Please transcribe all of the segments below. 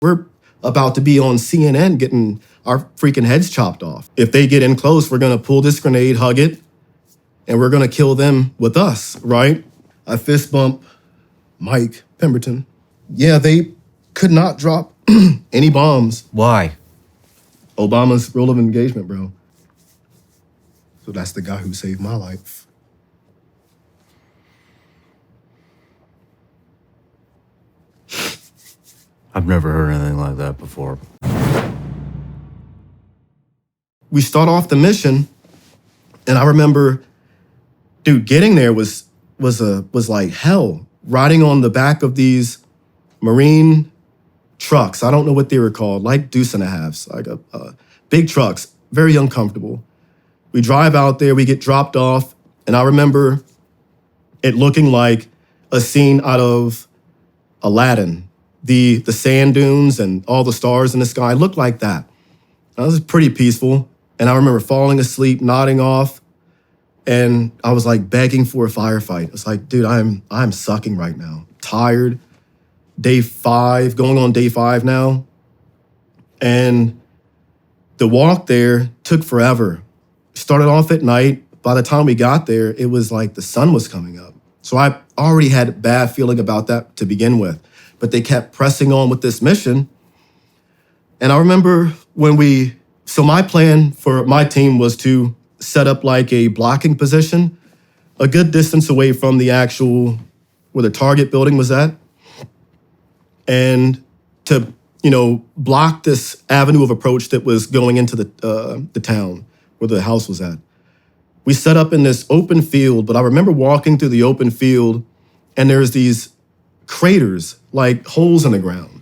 We're about to be on CNN getting our freaking heads chopped off. If they get in close, we're gonna pull this grenade, hug it, and we're gonna kill them with us, right? I fist bump Mike Pemberton. Yeah, they could not drop any bombs. Why? Obama's rule of engagement, bro. So that's the guy who saved my life. I've never heard anything like that before. We start off the mission, and I remember, dude, getting there was like hell. Riding on the back of these Marine trucks. I don't know what they were called, like deuce and a halves, like big trucks, very uncomfortable. We drive out there, we get dropped off, and I remember it looking like a scene out of Aladdin. The sand dunes and all the stars in the sky looked like that. It was pretty peaceful. And I remember falling asleep, nodding off, and I was like begging for a firefight. It's like, dude, I'm sucking right now. Tired. Day 5, going on day 5 now. And the walk there took forever. Started off at night. By the time we got there, it was like the sun was coming up. So I already had a bad feeling about that to begin with. But they kept pressing on with this mission. And I remember so my plan for my team was to set up like a blocking position, a good distance away from the actual, where the target building was at. And to, block this avenue of approach that was going into the town where the house was at. We set up in this open field, but I remember walking through the open field and there's these craters, like holes in the ground.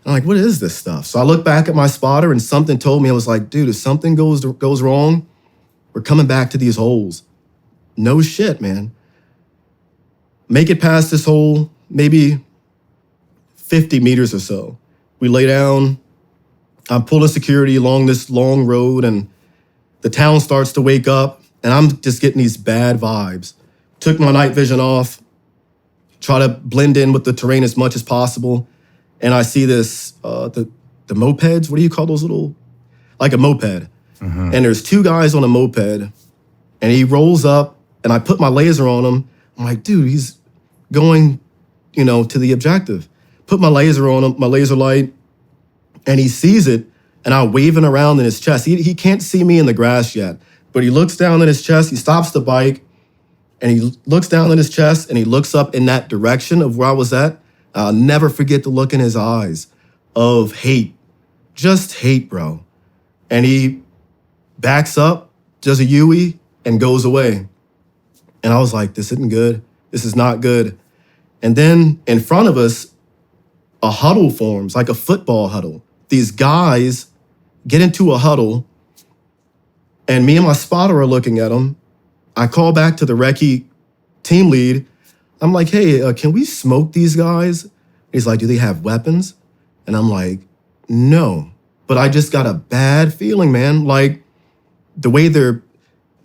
I'm like, what is this stuff? So I look back at my spotter and something told me, I was like, dude, if something goes wrong, we're coming back to these holes. No shit, man. Make it past this hole, maybe 50 meters or so. We lay down, I'm pulling security along this long road and the town starts to wake up and I'm just getting these bad vibes. Took my night vision off, try to blend in with the terrain as much as possible. And I see this, the mopeds, what do you call those little, like a moped. Mm-hmm. And there's 2 guys on a moped and he rolls up and I put my laser on him. I'm like, dude, he's going, to the objective. Put my laser on him, my laser light, and he sees it and I'm waving around in his chest. He can't see me in the grass yet, but he looks down in his chest, he stops the bike, and he looks down in his chest and he looks up in that direction of where I was at. I'll never forget the look in his eyes of hate. Just hate, bro. And he backs up, does a U-E, and goes away. And I was like, this isn't good. This is not good. And then in front of us, a huddle forms, like a football huddle. These guys get into a huddle, and me and my spotter are looking at them. I call back to the recce team lead. I'm like, hey, can we smoke these guys? He's like, do they have weapons? And I'm like, no. But I just got a bad feeling, man. Like the way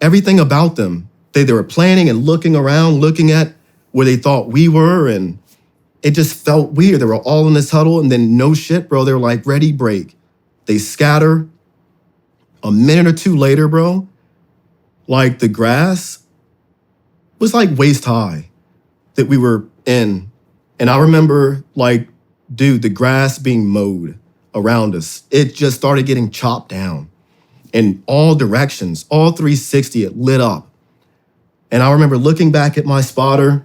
everything about them, they were planning and looking around, looking at where they thought we were. And it just felt weird. They were all in this huddle and then no shit, bro. They were like, ready, break. They scatter. A minute or 2 later, bro, like the grass was like waist high that we were in. And I remember like, dude, the grass being mowed around us. It just started getting chopped down in all directions, all 360, it lit up. And I remember looking back at my spotter.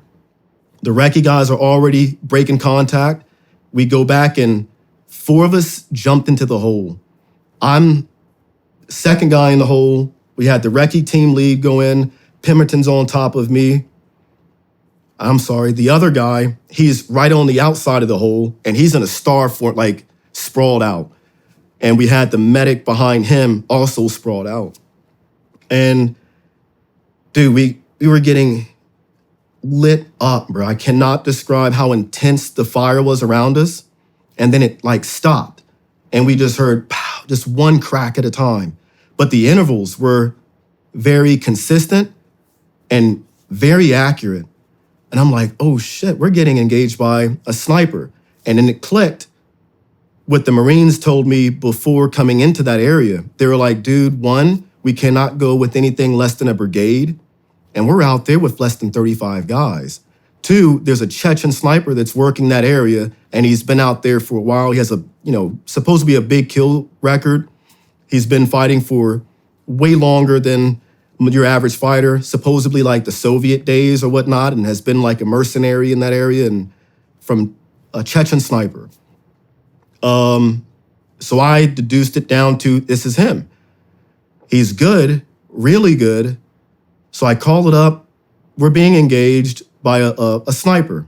The recce guys are already breaking contact. We go back and 4 of us jumped into the hole. I'm second guy in the hole. We had the recce team lead go in. Pemberton's on top of me. I'm sorry, the other guy, he's right on the outside of the hole and he's in a star fort, like sprawled out. And we had the medic behind him also sprawled out. And dude, we were getting lit up, bro. I cannot describe how intense the fire was around us. And then it like stopped and we just heard pow, just one crack at a time. But the intervals were very consistent and very accurate. And I'm like, oh shit, we're getting engaged by a sniper. And then it clicked. what the Marines told me before coming into that area, they were like, dude, one, we cannot go with anything less than a brigade. And we're out there with less than 35 guys. Two, there's a Chechen sniper that's working that area, and he's been out there for a while. He has a, supposed to be a big kill record. He's been fighting for way longer than your average fighter, supposedly like the Soviet days or whatnot, and has been like a mercenary in that area, and from a Chechen sniper. So I deduced it down to, this is him. He's good, really good. So I call it up. We're being engaged by a sniper.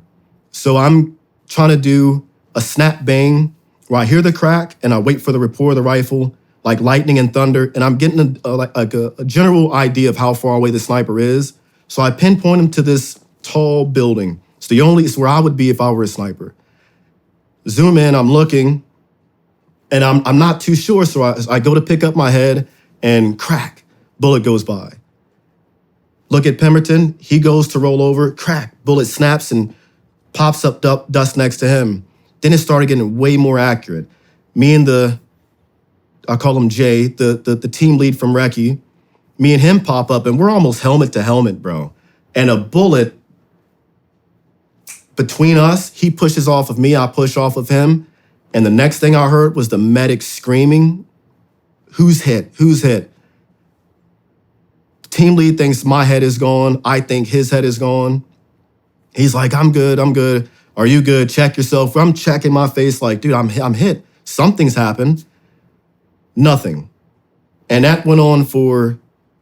So I'm trying to do a snap bang where I hear the crack and I wait for the report of the rifle, like lightning and thunder, and I'm getting a general idea of how far away the sniper is. So I pinpoint him to this tall building. It's where I would be if I were a sniper. Zoom in, I'm looking, and I'm not too sure, so I go to pick up my head, and crack, bullet goes by. Look at Pemberton, he goes to roll over, crack, bullet snaps and pops up dust next to him. Then it started getting way more accurate. Me and I call him Jay, the team lead from Recce, me and him pop up, and we're almost helmet to helmet, bro. And a bullet between us, he pushes off of me, I push off of him. And the next thing I heard was the medic screaming, who's hit? Who's hit? Team lead thinks my head is gone. I think his head is gone. He's like, I'm good. Are you good? Check yourself. I'm checking my face like, dude, I'm hit. Something's happened. Nothing. And that went on for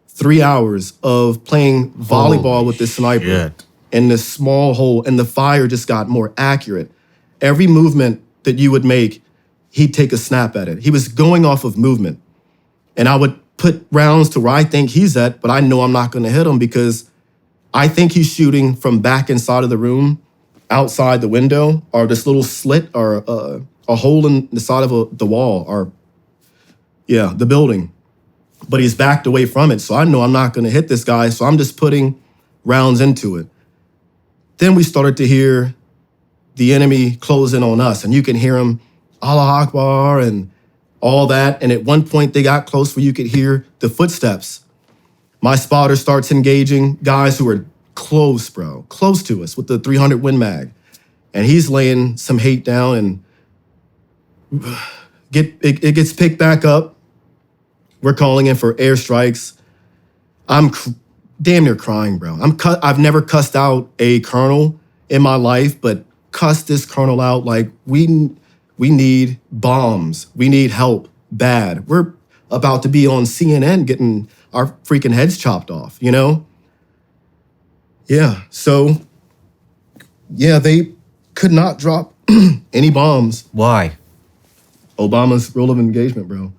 3 hours of playing volleyball with this sniper. Shit. In this small hole, and the fire just got more accurate. Every movement that you would make, he'd take a snap at it. He was going off of movement. And I would put rounds to where I think he's at, but I know I'm not going to hit him because I think he's shooting from back inside of the room, outside the window, or this little slit, or a hole in the side of the wall, or the building. But he's backed away from it, so I know I'm not going to hit this guy, so I'm just putting rounds into it. Then we started to hear the enemy close in on us, and you can hear him, Allah Akbar, and all that. And at one point, they got close where you could hear the footsteps. My spotter starts engaging guys who are close, bro, close to us with the 300 Win Mag. And he's laying some hate down, and it gets picked back up. We're calling in for airstrikes. I'm damn near crying, bro. I've never cussed out a colonel in my life, but cussed this colonel out like we need bombs. We need help bad. We're about to be on CNN getting our freaking heads chopped off, Yeah, so, they could not drop any bombs. Why? Obama's rule of engagement, bro.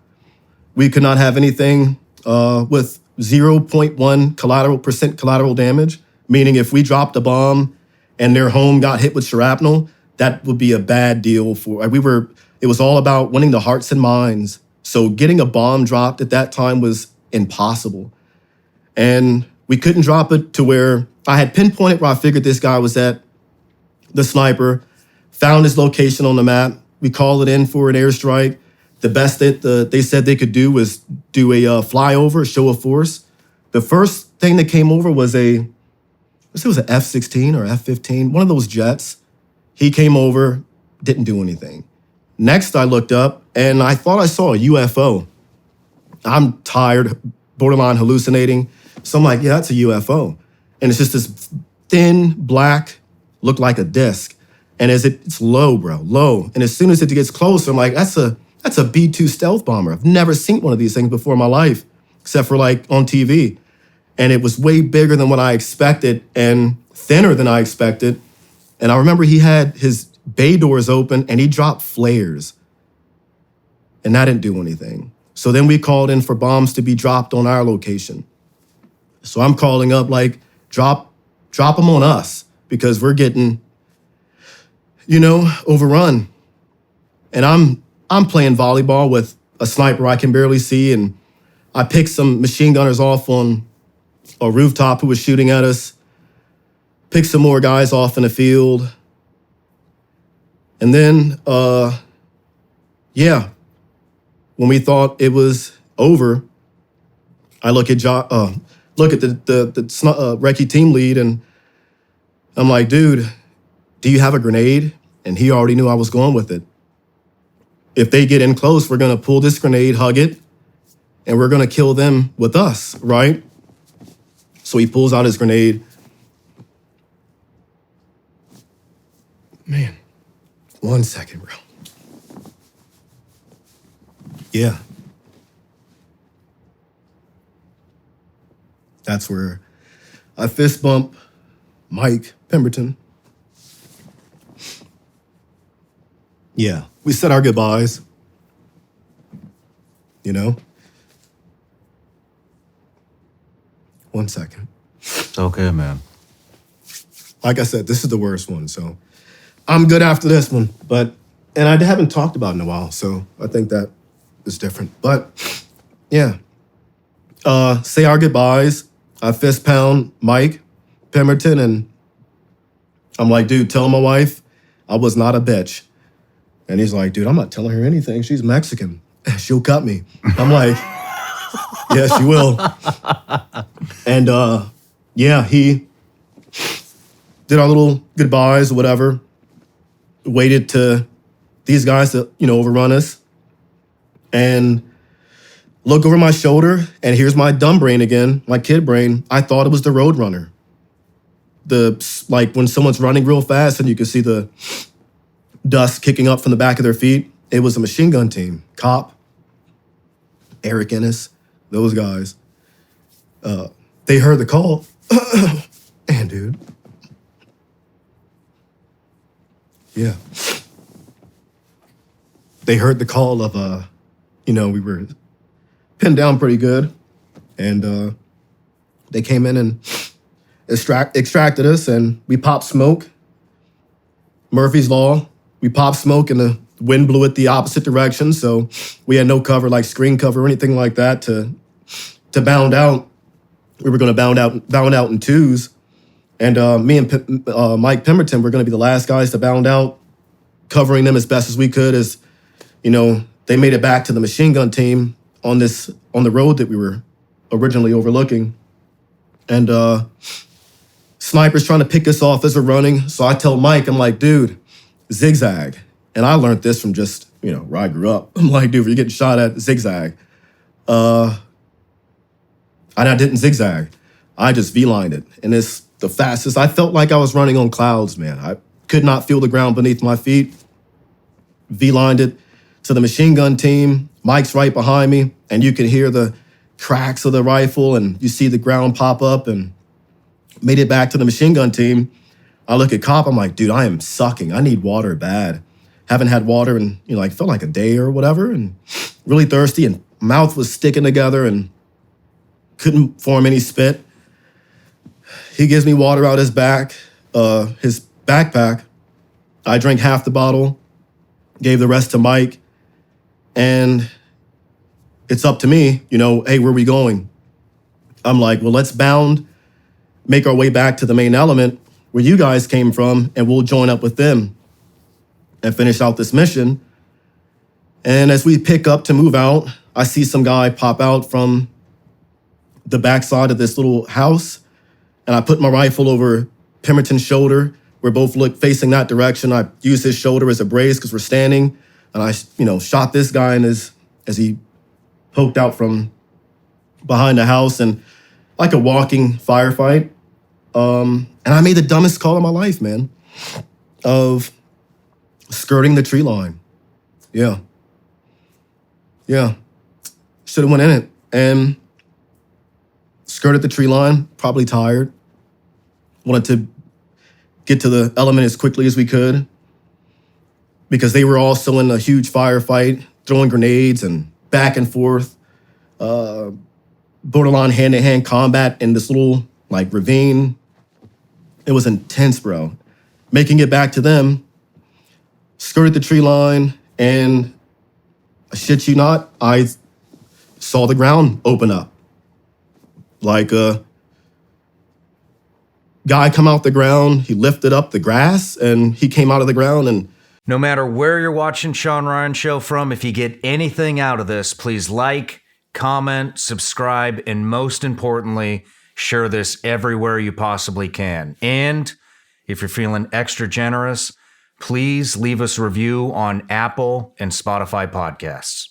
We could not have anything with 0.1 collateral damage, meaning if we dropped a bomb and their home got hit with shrapnel, that would be a bad deal for, it was all about winning the hearts and minds. So getting a bomb dropped at that time was impossible. And we couldn't drop it to where I had pinpointed where I figured this guy was at, the sniper, found his location on the map. We called it in for an airstrike. The best that they said they could do was do a flyover, show of force. The first thing that came over was it was an F-16 or F-15, one of those jets. He came over, didn't do anything. Next, I looked up, and I thought I saw a UFO. I'm tired, borderline hallucinating. So I'm like, yeah, that's a UFO. And it's just this thin, black, looked like a disc. And it's low, bro, low. And as soon as it gets closer, I'm like, that's a B-2 stealth bomber. I've never seen one of these things before in my life, except for like on TV. And it was way bigger than what I expected and thinner than I expected. And I remember he had his bay doors open and he dropped flares. And that didn't do anything. So then we called in for bombs to be dropped on our location. So I'm calling up like, drop them on us because we're getting, overrun. And I'm playing volleyball with a sniper I can barely see, and I picked some machine gunners off on a rooftop who was shooting at us, picked some more guys off in the field, and then Yeah, when we thought it was over, I look at look at the recce team lead, and I'm like, dude, do you have a grenade? And he already knew I was going with it. If they get in close, we're gonna pull this grenade, hug it, and we're gonna kill them with us, right? So he pulls out his grenade. Man, 1 second, bro. Yeah. That's where I fist bump Mike Pemberton. Yeah, we said our goodbyes. You know? 1 second. It's okay, man. Like I said, this is the worst one, so I'm good after this one. And I haven't talked about it in a while, so I think that is different. But yeah, say our goodbyes. I fist pound Mike Pemberton, and I'm like, dude, tell my wife I was not a bitch. And he's like, dude, I'm not telling her anything. She's Mexican. She'll cut me. I'm like, yeah, she will. And yeah, he did our little goodbyes or whatever. Waited to these guys to, overrun us. And look over my shoulder, and here's my dumb brain again, my kid brain. I thought it was the Roadrunner. Like when someone's running real fast and you can see the dust kicking up from the back of their feet. It was a machine gun team. Cop, Eric Ennis, those guys. They heard the call. And dude. Yeah. They heard the call of, we were pinned down pretty good. And they came in and extracted us, and we popped smoke. Murphy's Law. We popped smoke and the wind blew it the opposite direction, so we had no cover, like screen cover or anything like that to bound out. We were going to bound out in twos, and me and Mike Pemberton were going to be the last guys to bound out, covering them as best as we could. As they made it back to the machine gun team on the road that we were originally overlooking, and snipers trying to pick us off as we're running. So I tell Mike, I'm like, dude, zigzag. And I learned this from just, where I grew up. I'm like, dude, if you're getting shot at, zigzag. And I didn't zigzag. I just V-lined it. And it's the fastest. I felt like I was running on clouds, man. I could not feel the ground beneath my feet. V-lined it to the machine gun team. Mike's right behind me. And you can hear the cracks of the rifle. And you see the ground pop up, and made it back to the machine gun team. I look at Cop, I'm like, dude, I am sucking. I need water bad. Haven't had water in, felt like a day or whatever, and really thirsty, and mouth was sticking together and couldn't form any spit. He gives me water out his his backpack. I drank half the bottle, gave the rest to Mike, and it's up to me, hey, where are we going? I'm like, well, let's make our way back to the main element where you guys came from, and we'll join up with them and finish out this mission. And as we pick up to move out, I see some guy pop out from the backside of this little house, and I put my rifle over Pemberton's shoulder. We're both facing that direction. I use his shoulder as a brace because we're standing, and I, shot this guy as he poked out from behind the house, and like a walking firefight. And I made the dumbest call of my life, man, of skirting the tree line. Yeah. Should have went in it and skirted the tree line, probably tired. Wanted to get to the element as quickly as we could because they were also in a huge firefight, throwing grenades and back and forth, borderline hand-to-hand combat in this little ravine. It was intense, bro. Making it back to them, skirted the tree line, and I shit you not, I saw the ground open up. Like a guy come out the ground, he lifted up the grass, and he came out of the ground, and No matter where you're watching Shawn Ryan Show from, if you get anything out of this, please like, comment, subscribe, and most importantly, share this everywhere you possibly can. And if you're feeling extra generous, please leave us a review on Apple and Spotify podcasts.